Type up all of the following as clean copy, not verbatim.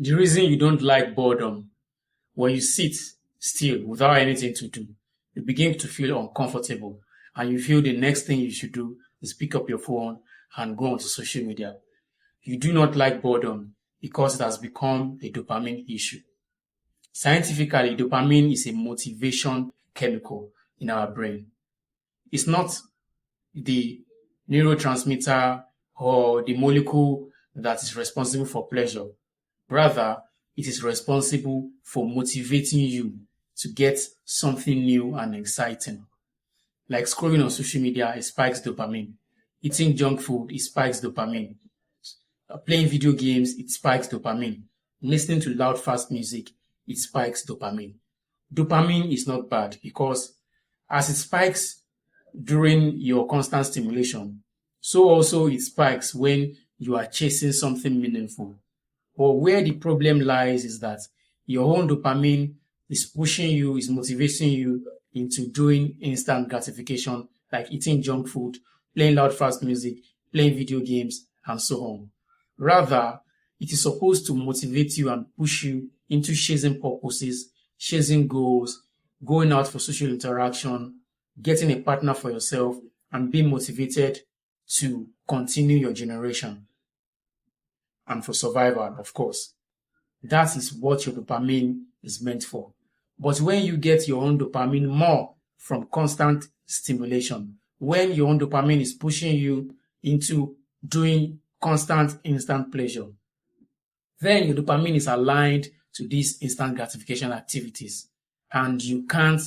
The reason you don't like boredom, when you sit still without anything to do, you begin to feel uncomfortable and you feel the next thing you should do is pick up your phone and go onto social media. You do not like boredom because it has become a dopamine issue. Scientifically, dopamine is a motivation chemical in our brain. It's not the neurotransmitter or the molecule that is responsible for pleasure. Rather, it is responsible for motivating you to get something new and exciting. Like scrolling on social media, it spikes dopamine. Eating junk food, it spikes dopamine. Playing video games, it spikes dopamine. Listening to loud, fast music, it spikes dopamine. Dopamine is not bad because as it spikes during your constant stimulation, so also it spikes when you are chasing something meaningful. But where the problem lies is that your own dopamine is pushing you, is motivating you into doing instant gratification, like eating junk food, playing loud, fast music, playing video games, and so on. Rather, it is supposed to motivate you and push you into chasing purposes, chasing goals, going out for social interaction, getting a partner for yourself, and being motivated to continue your generation and for survival, of course. That is what your dopamine is meant for. But when you get your own dopamine more from constant stimulation, when your own dopamine is pushing you into doing constant instant pleasure, then your dopamine is aligned to these instant gratification activities and you can't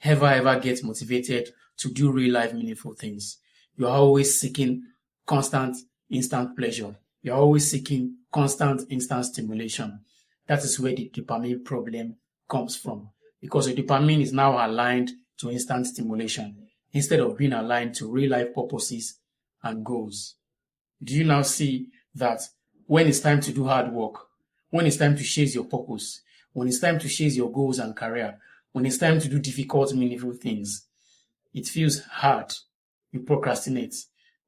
ever get motivated to do real life meaningful things. You're always seeking constant instant pleasure. You're always seeking constant instant stimulation. That is where the dopamine problem comes from, because the dopamine is now aligned to instant stimulation instead of being aligned to real life purposes and goals. Do you now see that when it's time to do hard work, when it's time to chase your purpose, when it's time to chase your goals and career, when it's time to do difficult, meaningful things, it feels hard. You procrastinate.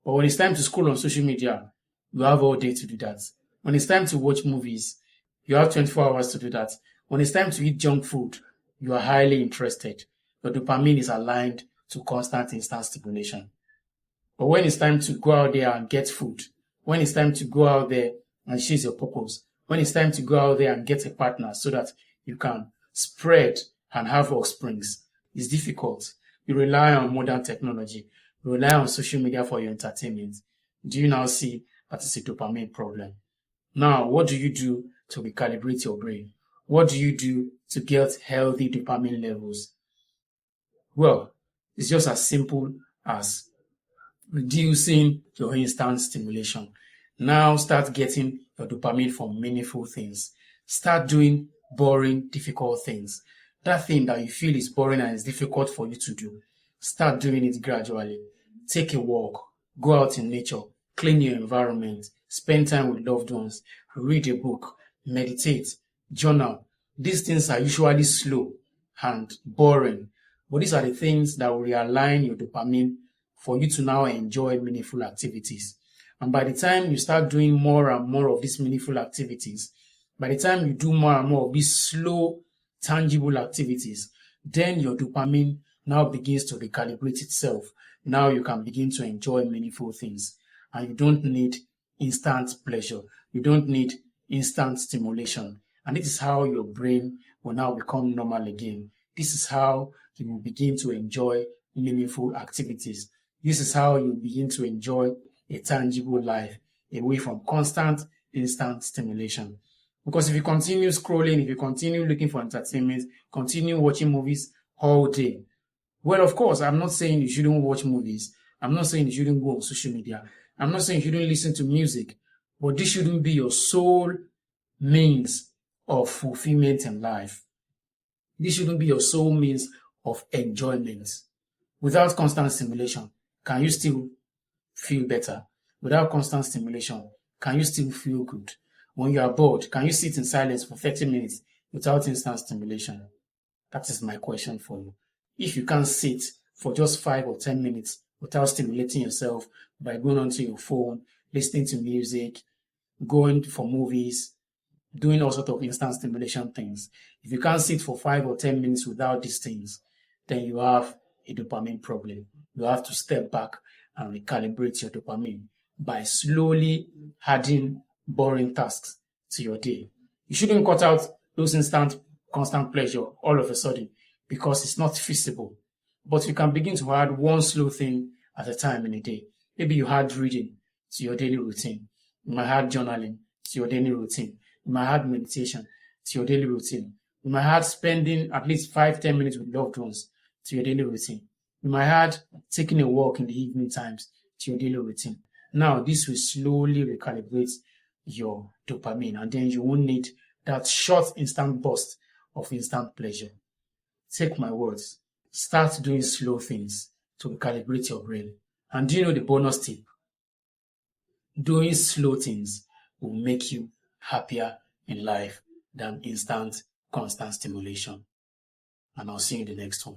But when it's time to scroll on social media, you have all day to do that. When it's time to watch movies, you have 24 hours to do that. When it's time to eat junk food, you are highly interested. Your dopamine is aligned to constant instant stimulation. But when it's time to go out there and get food, when it's time to go out there and chase your purpose, when it's time to go out there and get a partner so that you can spread and have offsprings, it's difficult. You rely on modern technology. You rely on social media for your entertainment. Do you now see that it's a dopamine problem? Now, what do you do to recalibrate your brain? What do you do to get healthy dopamine levels? Well, it's just as simple as reducing your instant stimulation. Now start getting your dopamine from meaningful things. Start doing boring, difficult things. That thing that you feel is boring and is difficult for you to do, start doing it gradually. Take a walk, go out in nature, clean your environment, spend time with loved ones, read a book, meditate, journal. These things are usually slow and boring, but these are the things that will realign your dopamine for you to now enjoy meaningful activities. And by the time you start doing more and more of these meaningful activities, by the time you do more and more of these slow, tangible activities, then your dopamine now begins to recalibrate itself. Now you can begin to enjoy meaningful things. And you don't need instant pleasure. You don't need instant stimulation. And this is how your brain will now become normal again. This is how you will begin to enjoy meaningful activities. This is how you begin to enjoy a tangible life away from constant instant stimulation. Because if you continue scrolling, if you continue looking for entertainment, continue watching movies all day, well, of course, I'm not saying you shouldn't watch movies. I'm not saying you shouldn't go on social media. I'm not saying you shouldn't listen to music. But this shouldn't be your sole means of fulfillment in life. This shouldn't be your sole means of enjoyment. Without constant stimulation, can you still feel better? Without constant stimulation, can you still feel good? When you are bored, can you sit in silence for 30 minutes without instant stimulation? That is my question for you. If you can't sit for just 5 or 10 minutes without stimulating yourself by going onto your phone, listening to music, going for movies, doing all sorts of instant stimulation things. If you can't sit for 5 or 10 minutes without these things, then you have a dopamine problem. You have to step back and recalibrate your dopamine by slowly adding boring tasks to your day. You shouldn't cut out those instant, constant pleasure all of a sudden because it's not feasible. But you can begin to add one slow thing at a time in a day. Maybe you add reading to your daily routine. You might add journaling to your daily routine. You might add meditation to your daily routine. You might add spending at least 5-10 minutes with loved ones to your daily routine. You might add taking a walk in the evening times to your daily routine. Now, this will slowly recalibrate your dopamine, and then you won't need that short instant burst of instant pleasure. Take my words. Start doing slow things to recalibrate your brain. And do you know the bonus tip? Doing slow things will make you happier in life than instant, constant stimulation. And I'll see you in the next one.